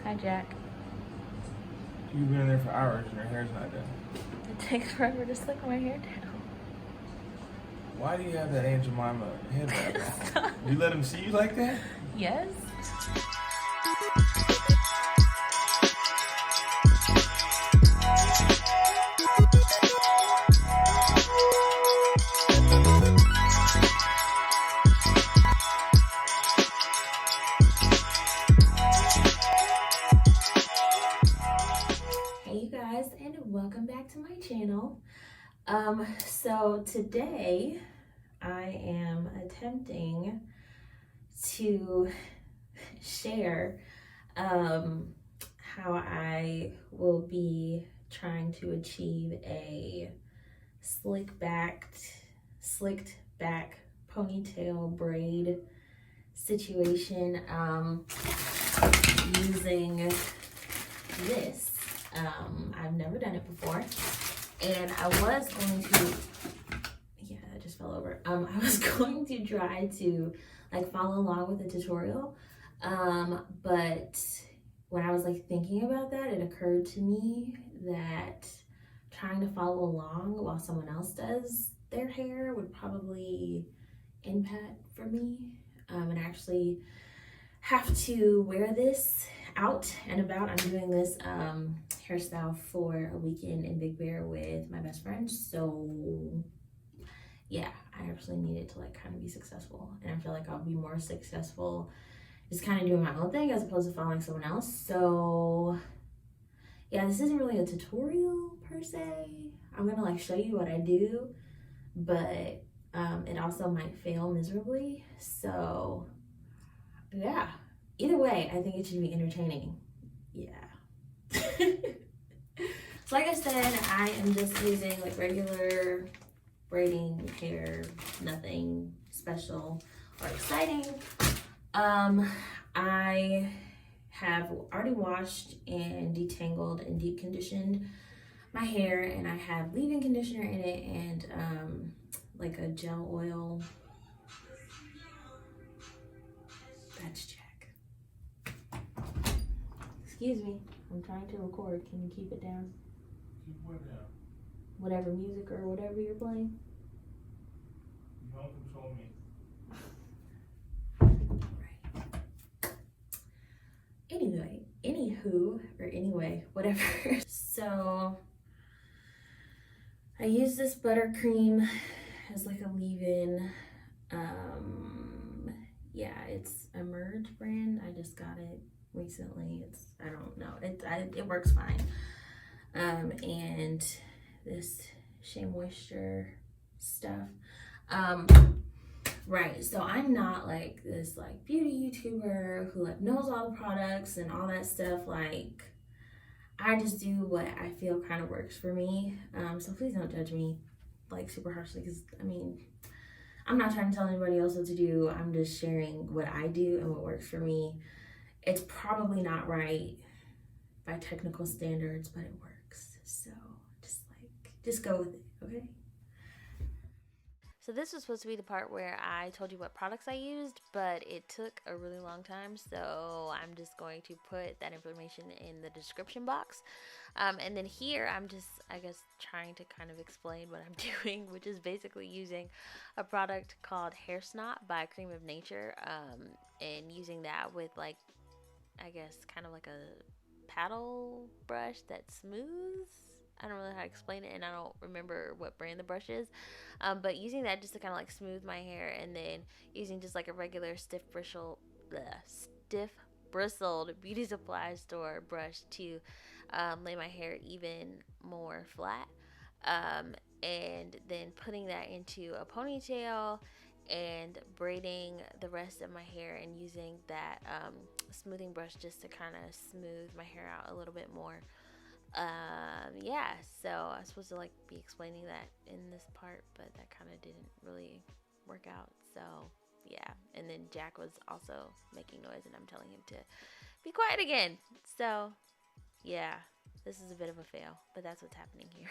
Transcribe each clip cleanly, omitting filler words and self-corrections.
Hi, Jack. You've been in there for hours and your hair's not done. It takes forever to slick my hair down. Why do you have that Aunt Jemima headband on? Do you let him see you like that? Yes. Hey you guys, and welcome back to my channel. So today I am attempting to share how I will be trying to achieve a slicked back ponytail braid situation using this. I've never done it before, and I was going to, yeah, that just fell over. I was going to try to like follow along with the tutorial, but when I was like thinking about that, it occurred to me that trying to follow along while someone else does their hair would probably impact for me, and actually have to wear this out and about. I'm doing this hairstyle for a weekend in Big Bear with my best friend, so yeah, I actually needed to like kind of be successful, and I feel like I'll be more successful just kind of doing my own thing as opposed to following someone else. So yeah, this isn't really a tutorial per se. I'm gonna like show you what I do, but it also might fail miserably. So yeah, either way, I think it should be entertaining. Yeah. So like I said, I am just using like regular braiding hair, nothing special or exciting. I have already washed and detangled and deep conditioned my hair, and I have leave-in conditioner in it and like a gel oil. That's Jack. Excuse me, I'm trying to record. Can you keep it down? Keep what down? Whatever music or whatever you're playing. You don't control me. Right. Anyway, whatever. So I use this buttercream as like a leave-in. Yeah, it's a Merge brand. I just got it recently. I don't know. It works fine. And this Shea Moisture stuff. Right, so I'm not like this like beauty YouTuber who like knows all the products and all that stuff. Like, I just do what I feel kind of works for me. So please don't judge me like super harshly, because I mean, I'm not trying to tell anybody else what to do. I'm just sharing what I do and what works for me. It's probably not right by technical standards, but it works. So just go with it, okay? So this was supposed to be the part where I told you what products I used, but it took a really long time, so I'm just going to put that information in the description box. And then here I'm just, I guess, trying to kind of explain what I'm doing, which is basically using a product called Hair Snot by Creme of Nature, and using that with like, I guess, kind of like a paddle brush that smooths. I don't really know how to explain it, and I don't remember what brand the brush is, but using that just to kind of like smooth my hair, and then using just like a regular stiff bristled beauty supply store brush to lay my hair even more flat, and then putting that into a ponytail and braiding the rest of my hair, and using that smoothing brush just to kind of smooth my hair out a little bit more. Yeah, so I was supposed to like be explaining that in this part, but that kind of didn't really work out. So yeah, and then Jack was also making noise, and I'm telling him to be quiet again. So yeah, this is a bit of a fail, but that's what's happening here.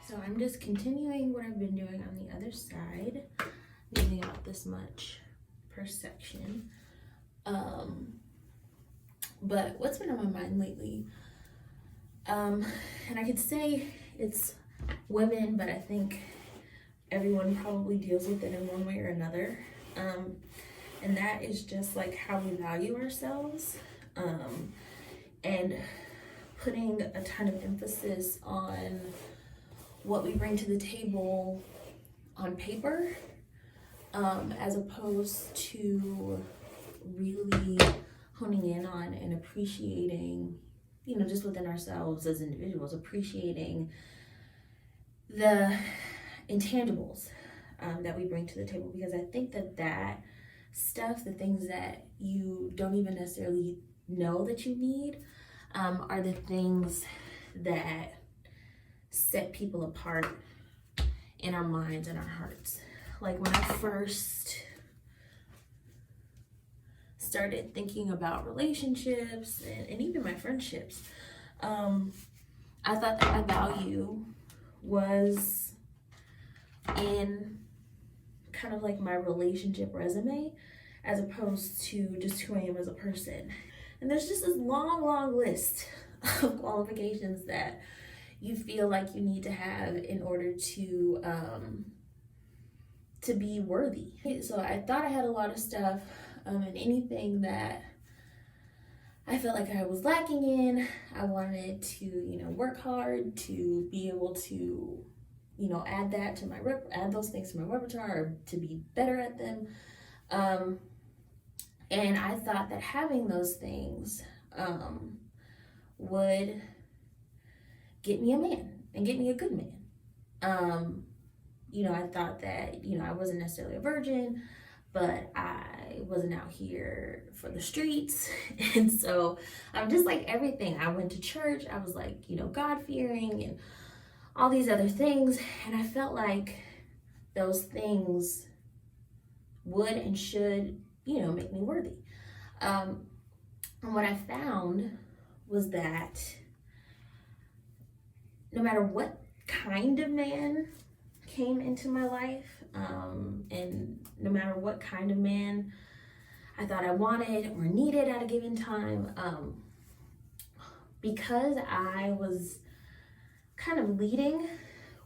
So I'm just continuing what I've been doing on the other side, leaving out this much per section. But what's been on my mind lately, and I could say it's women, but I think everyone probably deals with it in one way or another. And that is just like how we value ourselves, and putting a ton of emphasis on what we bring to the table on paper, as opposed to really honing in on and appreciating, you know, just within ourselves as individuals, appreciating the intangibles that we bring to the table. Because I think that stuff, the things that you don't even necessarily know that you need, are the things that set people apart in our minds and our hearts. Like when I first started thinking about relationships and even my friendships, I thought that my value was in kind of like my relationship resume, as opposed to just who I am as a person. And there's just this long list of qualifications that you feel like you need to have in order to be worthy. So I thought I had a lot of stuff, and anything that I felt like I was lacking in, I wanted to, you know, work hard to be able to, you know, add that to my add those things to my repertoire, or to be better at them. And I thought that having those things would get me a man and get me a good man. You know, I thought that, you know, I wasn't necessarily a virgin, but I wasn't out here for the streets. And so I'm just like everything. I went to church. I was like, you know, God-fearing and all these other things. And I felt like those things would and should, you know, make me worthy. And what I found was that no matter what kind of man came into my life, and no matter what kind of man I thought I wanted or needed at a given time, because I was kind of leading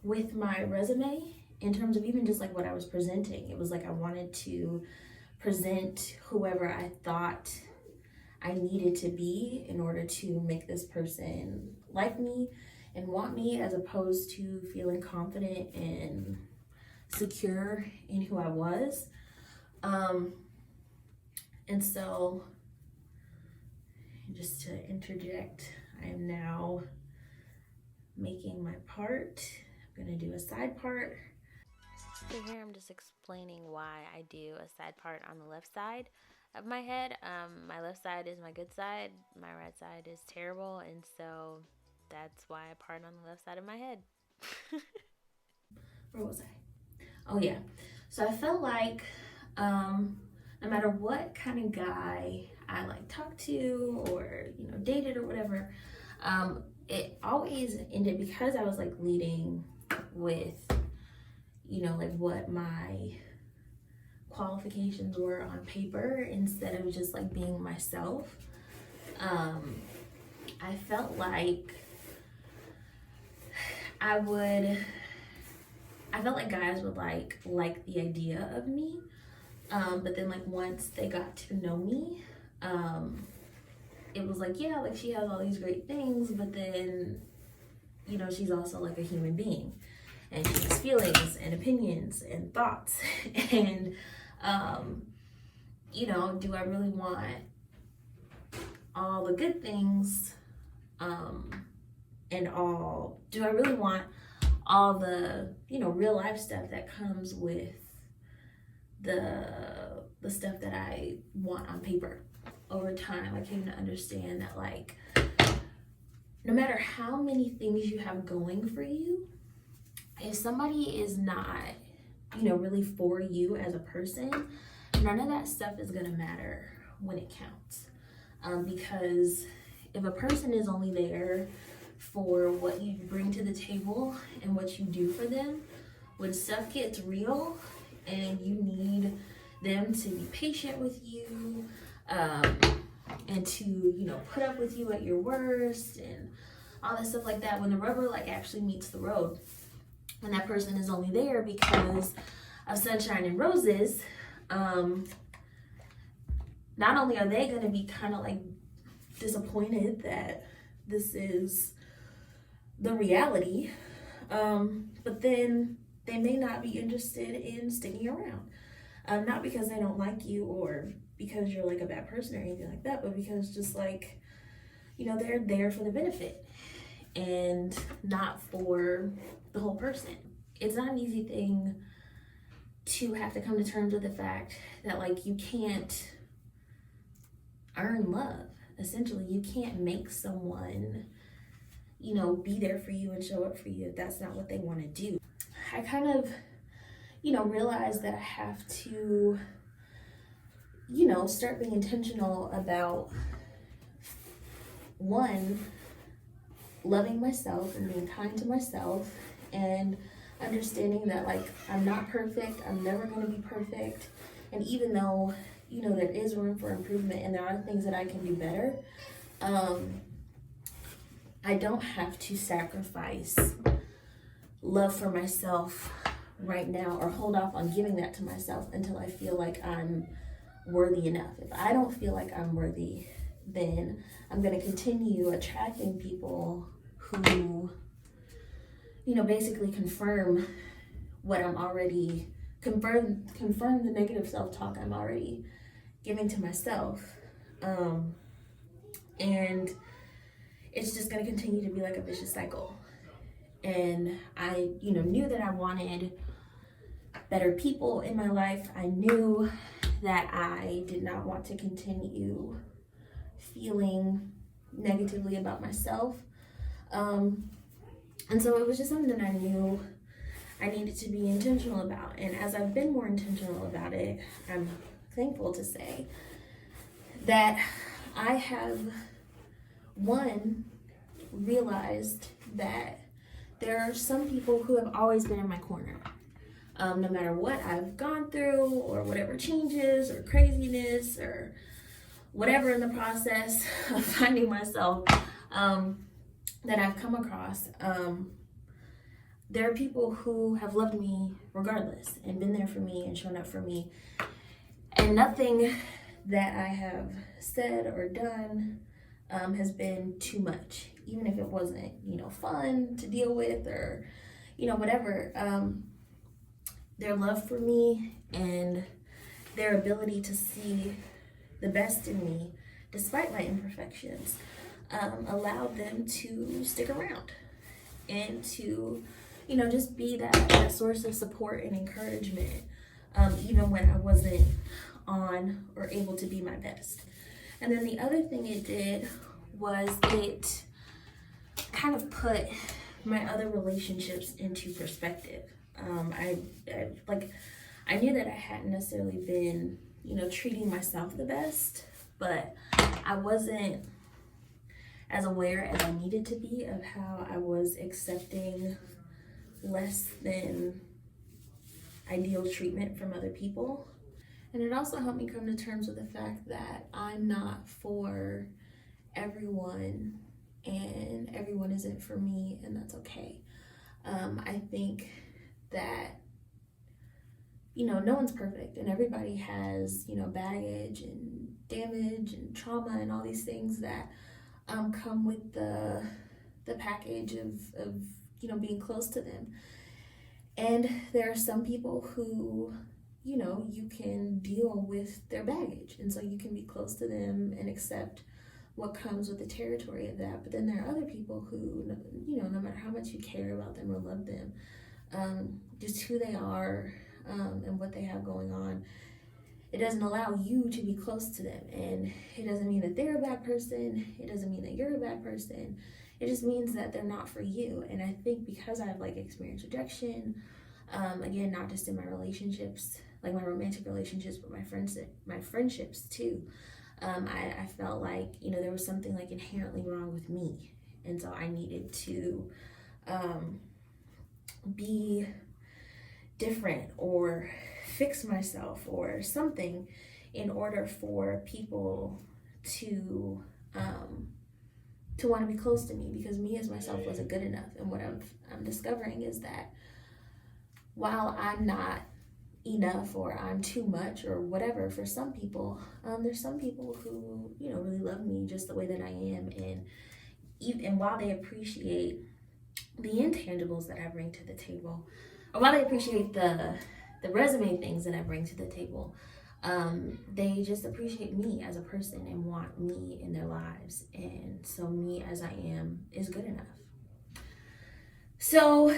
with my resume in terms of even just like what I was presenting. It was like I wanted to present whoever I thought I needed to be in order to make this person like me and want me, as opposed to feeling confident and secure in who I was. And so, just to interject, I am now making my part. I'm gonna do a side part. So here I'm just explaining why I do a side part on the left side of my head. My left side is my good side, my right side is terrible, and so that's why I part on the left side of my head. Where was I? Oh yeah. So I felt like no matter what kind of guy I like talked to or, you know, dated or whatever, it always ended, because I was like leading with, you know, like what my qualifications were on paper instead of just like being myself. I felt like guys would like the idea of me, but then like once they got to know me, it was like, yeah, like she has all these great things, but then, you know, she's also like a human being, and she has feelings and opinions and thoughts. And you know, do I really want all the good things, and do I really want all the, you know, real life stuff that comes with the stuff that I want on paper? Over time, I came to understand that, like, no matter how many things you have going for you, if somebody is not, you know, really for you as a person, none of that stuff is gonna matter when it counts. Because if a person is only there for what you bring to the table and what you do for them. When stuff gets real and you need them to be patient with you, and to, you know, put up with you at your worst and all that stuff like that, when the rubber like actually meets the road, when that person is only there because of sunshine and roses, not only are they going to be kind of like disappointed that this is the reality, but then they may not be interested in sticking around. Not because they don't like you or because you're like a bad person or anything like that, but because just like, you know, they're there for the benefit and not for the whole person. It's not an easy thing to have to come to terms with the fact that like you can't earn love. Essentially, you can't make someone, you know, be there for you and show up for you if that's not what they want to do. I kind of, you know, realized that I have to, you know, start being intentional about, one, loving myself and being kind to myself and understanding that like I'm not perfect, I'm never going to be perfect, and even though, you know, there is room for improvement and there are things that I can do better, I don't have to sacrifice love for myself right now or hold off on giving that to myself until I feel like I'm worthy enough. If I don't feel like I'm worthy, then I'm going to continue attracting people who, you know, basically confirm what I'm already, confirm the negative self-talk I'm already giving to myself. And it's just going to continue to be like a vicious cycle. And I, you know, knew that I wanted better people in my life. I knew that I did not want to continue feeling negatively about myself. And so it was just something that I knew I needed to be intentional about. And as I've been more intentional about it, I'm thankful to say that I have, one, realized that there are some people who have always been in my corner. No matter what I've gone through or whatever changes or craziness or whatever in the process of finding myself that I've come across, there are people who have loved me regardless and been there for me and shown up for me. And nothing that I have said or done has been too much, even if it wasn't, you know, fun to deal with or, you know, whatever. Their love for me and their ability to see the best in me, despite my imperfections, allowed them to stick around and to, you know, just be that source of support and encouragement, even when I wasn't on or able to be my best. And then the other thing it did was it kind of put my other relationships into perspective. I knew that I hadn't necessarily been, you know, treating myself the best, but I wasn't as aware as I needed to be of how I was accepting less than ideal treatment from other people. And it also helped me come to terms with the fact that I'm not for everyone and everyone isn't for me, and that's okay. I think that, you know, no one's perfect and everybody has, you know, baggage and damage and trauma and all these things that come with the package of, you know, being close to them. And there are some people who, you know, you can deal with their baggage, and so you can be close to them and accept what comes with the territory of that. But then there are other people who, you know, no matter how much you care about them or love them, just who they are and what they have going on, it doesn't allow you to be close to them. And it doesn't mean that they're a bad person. It doesn't mean that you're a bad person. It just means that they're not for you. And I think because I've like experienced rejection, again, not just in my relationships, like my romantic relationships, but my friendships too. I felt like, you know, there was something like inherently wrong with me. And so I needed to be different or fix myself or something in order for people to want to be close to me, because me as myself wasn't good enough. And what I'm discovering is that while I'm not enough or I'm too much or whatever for some people, there's some people who, you know, really love me just the way that I am, and while they appreciate the intangibles that I bring to the table, or while they appreciate the resume things that I bring to the table, they just appreciate me as a person and want me in their lives. And so me as I am is good enough. So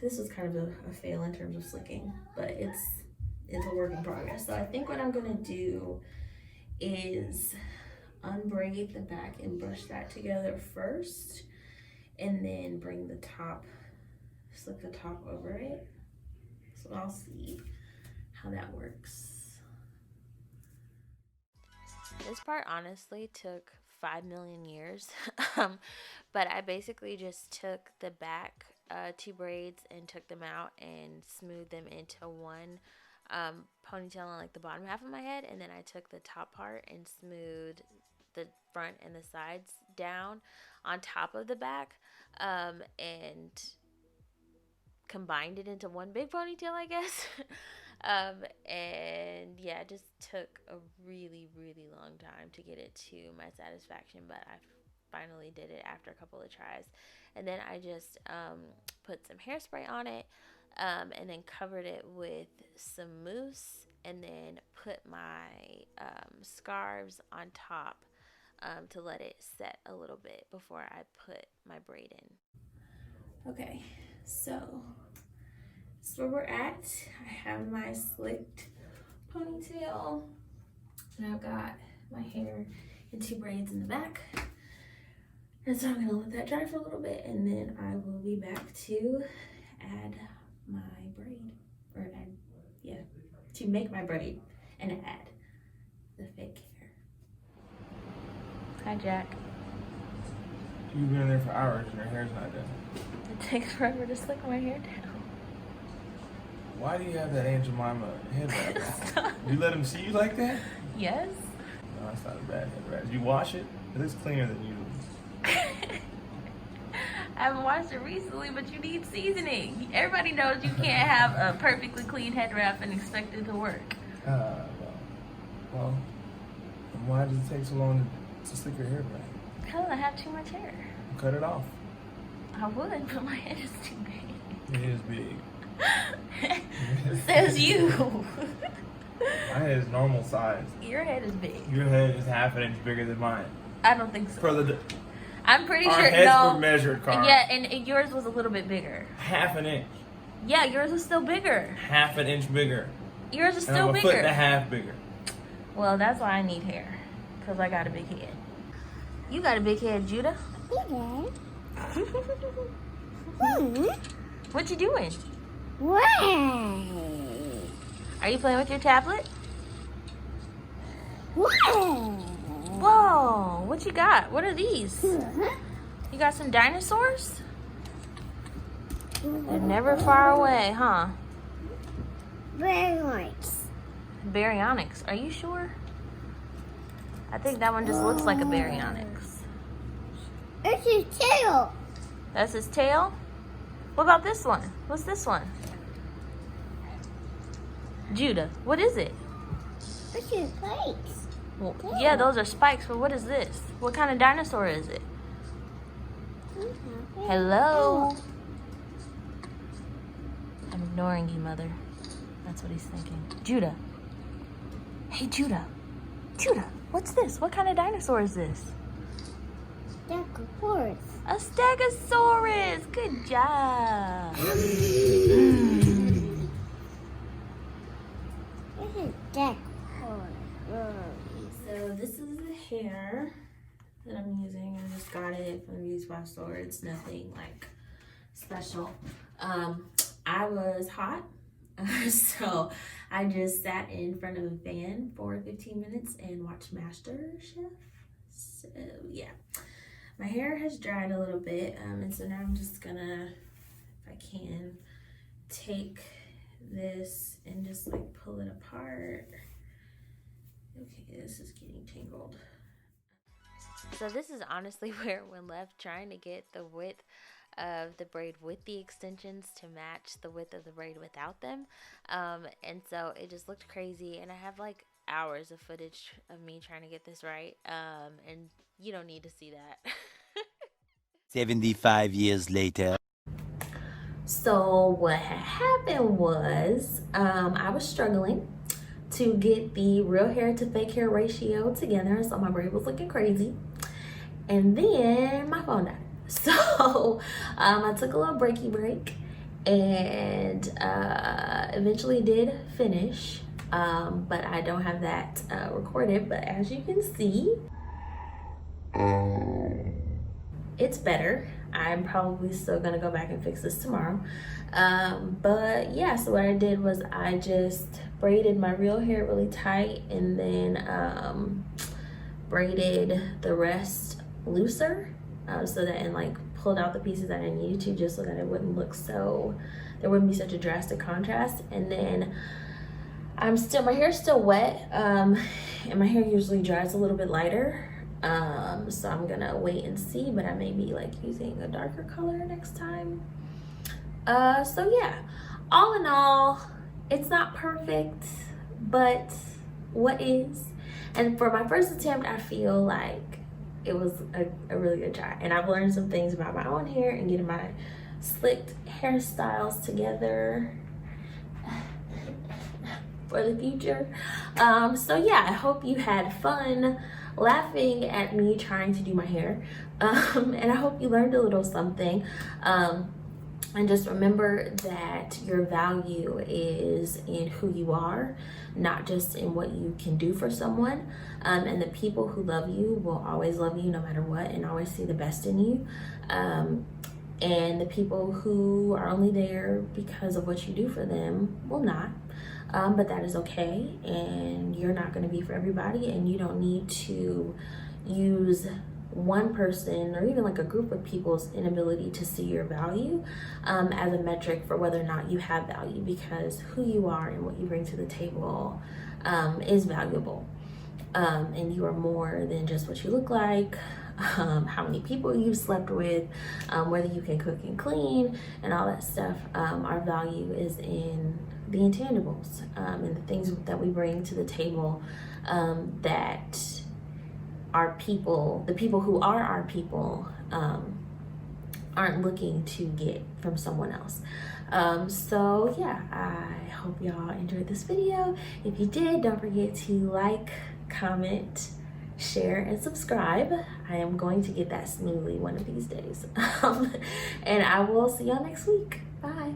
this was kind of a fail in terms of slicking, but it's a work in progress. So I think what I'm gonna do is unbraid the back and brush that together first, and then bring the top, slick the top over it. So I'll see how that works. This part honestly took 5 million years, but I basically just took the back 2 braids and took them out and smoothed them into one ponytail on like the bottom half of my head, and then I took the top part and smoothed the front and the sides down on top of the back, and combined it into one big ponytail, I guess. And yeah, it just took a really long time to get it to my satisfaction, but I finally did it after a couple of tries. And then I just put some hairspray on it, and then covered it with some mousse, and then put my scarves on top to let it set a little bit before I put my braid in. Okay, so that's where we're at. I have my slicked ponytail, and I've got my hair in 2 braids in the back. And so I'm gonna let that dry for a little bit, and then I will be back to add my braid, or to make my braid and add the fake hair. Hi, Jack. You've been in there for hours and your hair's not done. It takes forever to slick my hair down. Why do you have that Aunt Jemima headband on? You let him see you like that? Yes. No, that's not a bad headband. Did you wash it? It looks cleaner than usual. I haven't washed it recently, but you need seasoning. Everybody knows you can't have a perfectly clean head wrap and expect it to work. Well, then why does it take so long to slick your hair back? Because I have too much hair. Cut it off. I would, but my head is too big. It is big. Says you. My head is normal size. Your head is big. Your head is half an inch bigger than mine. I don't think so. For I'm pretty our sure. heads No. were measured, Carl. Yeah, and yours was a little bit bigger. Half an inch. Yeah, yours was still bigger. Half an inch bigger. Yours is and still I'm a bigger. foot and a half bigger. Well, that's why I need hair, because I got a big head. You got a big head, Judah. Yeah. What you doing? Why? Are you playing with your tablet? Why? Whoa, what you got? What are these? You got some dinosaurs? They're never far away, huh? Very nice. Baryonyx, are you sure? I think that one just looks like a baryonyx. It's his tail. That's his tail? What about this one? What's this one? Judah, what is it? It's his legs. Well, yeah, those are spikes, but what is this? What kind of dinosaur is it? Hello? I'm ignoring you, Mother. That's what he's thinking. Judah. Hey, Judah. Judah, what's this? What kind of dinosaur is this? Stegosaurus. A Stegosaurus. Good job. This is Stegosaurus. So this is the hair that I'm using. I just got it from the beauty supply store. It's nothing like special. I was hot, so I just sat in front of a fan for 15 minutes and watched MasterChef. So yeah, my hair has dried a little bit, and so now I'm just gonna, if I can, take this and just like pull it apart. Okay, this is getting tangled. So this is honestly where it went left, trying to get the width of the braid with the extensions to match the width of the braid without them. And so it just looked crazy, and I have like hours of footage of me trying to get this right. And you don't need to see that. 75 years later. So what had happened was I was struggling to get the real hair to fake hair ratio together, so my braid was looking crazy, and then my phone died. So I took a little breaky break and eventually did finish, but I don't have that recorded. But as you can see, it's better. I'm probably still gonna go back and fix this tomorrow. But yeah, so what I did was I just braided my real hair really tight, and then braided the rest looser, so that, and like pulled out the pieces that I needed to, just so that it wouldn't look so, there wouldn't be such a drastic contrast. And then my hair's still wet, and my hair usually dries a little bit lighter. So I'm gonna wait and see, but I may be like using a darker color next time. So yeah, all in all, it's not perfect, but what is? And for my first attempt, I feel like it was a really good try. And I've learned some things about my own hair and getting my slicked hairstyles together for the future. So yeah, I hope you had fun laughing at me trying to do my hair, and I hope you learned a little something. And just remember that your value is in who you are, not just in what you can do for someone. And the people who love you will always love you no matter what, and always see the best in you. And the people who are only there because of what you do for them will not. But that is okay, and you're not going to be for everybody, and you don't need to use one person or even like a group of people's inability to see your value as a metric for whether or not you have value, because who you are and what you bring to the table is valuable, and you are more than just what you look like, how many people you've slept with, whether you can cook and clean and all that stuff. Our value is in the intangibles, and the things that we bring to the table, that our people, the people who are our people, aren't looking to get from someone else. So yeah, I hope y'all enjoyed this video. If you did, don't forget to like, comment, share, and subscribe. I am going to get that smoothly one of these days. And I will see y'all next week. Bye.